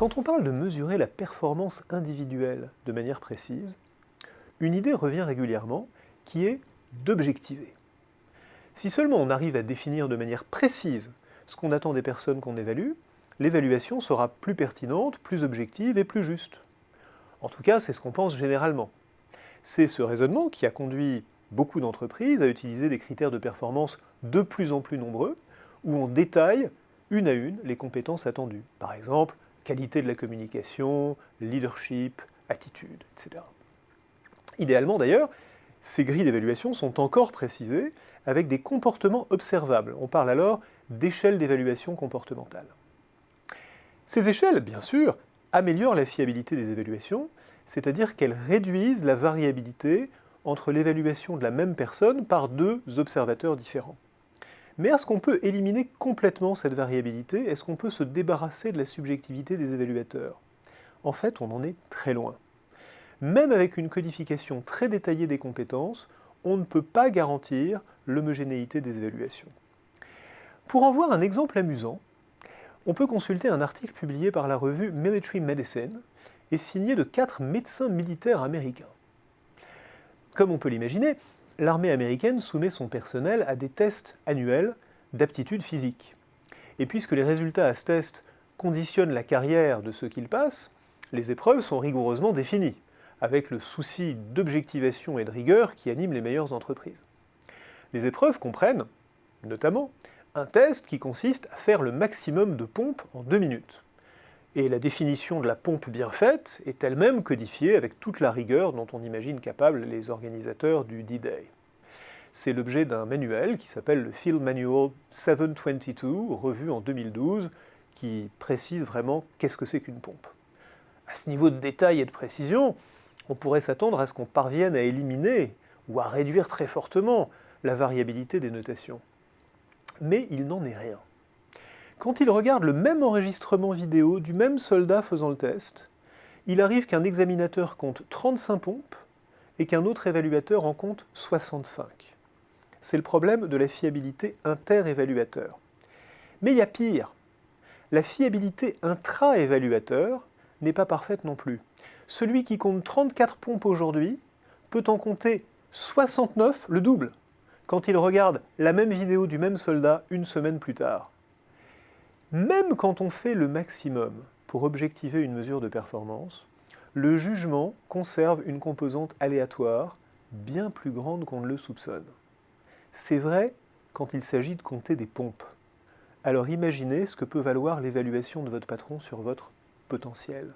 Quand on parle de mesurer la performance individuelle de manière précise, une idée revient régulièrement qui est d'objectiver. Si seulement on arrive à définir de manière précise ce qu'on attend des personnes qu'on évalue, l'évaluation sera plus pertinente, plus objective et plus juste. En tout cas, c'est ce qu'on pense généralement. C'est ce raisonnement qui a conduit beaucoup d'entreprises à utiliser des critères de performance de plus en plus nombreux, où on détaille une à une les compétences attendues. Par exemple, qualité de la communication, leadership, attitude, etc. Idéalement d'ailleurs, ces grilles d'évaluation sont encore précisées avec des comportements observables. On parle alors d'échelle d'évaluation comportementale. Ces échelles, bien sûr, améliorent la fiabilité des évaluations, c'est-à-dire qu'elles réduisent la variabilité entre l'évaluation de la même personne par deux observateurs différents. Mais est-ce qu'on peut éliminer complètement cette variabilité? Est-ce qu'on peut se débarrasser de la subjectivité des évaluateurs? En fait, on en est très loin. Même avec une codification très détaillée des compétences, on ne peut pas garantir l'homogénéité des évaluations. Pour en voir un exemple amusant, on peut consulter un article publié par la revue Military Medicine et signé de 4 médecins militaires américains. Comme on peut l'imaginer, l'armée américaine soumet son personnel à des tests annuels d'aptitude physique. Et puisque les résultats à ce test conditionnent la carrière de ceux qui le passent, les épreuves sont rigoureusement définies, avec le souci d'objectivation et de rigueur qui anime les meilleures entreprises. Les épreuves comprennent, notamment, un test qui consiste à faire le maximum de pompes en 2 minutes. Et la définition de la pompe bien faite est elle-même codifiée avec toute la rigueur dont on imagine capables les organisateurs du D-Day. C'est l'objet d'un manuel qui s'appelle le Field Manual 722, revu en 2012, qui précise vraiment qu'est-ce que c'est qu'une pompe. À ce niveau de détail et de précision, on pourrait s'attendre à ce qu'on parvienne à éliminer ou à réduire très fortement la variabilité des notations. Mais il n'en est rien. Quand il regarde le même enregistrement vidéo du même soldat faisant le test, il arrive qu'un examinateur compte 35 pompes et qu'un autre évaluateur en compte 65. C'est le problème de la fiabilité inter-évaluateur. Mais il y a pire. La fiabilité intra-évaluateur n'est pas parfaite non plus. Celui qui compte 34 pompes aujourd'hui peut en compter 69, le double, quand il regarde la même vidéo du même soldat une semaine plus tard. Même quand on fait le maximum pour objectiver une mesure de performance, le jugement conserve une composante aléatoire bien plus grande qu'on ne le soupçonne. C'est vrai quand il s'agit de compter des pompes. Alors imaginez ce que peut valoir l'évaluation de votre patron sur votre potentiel.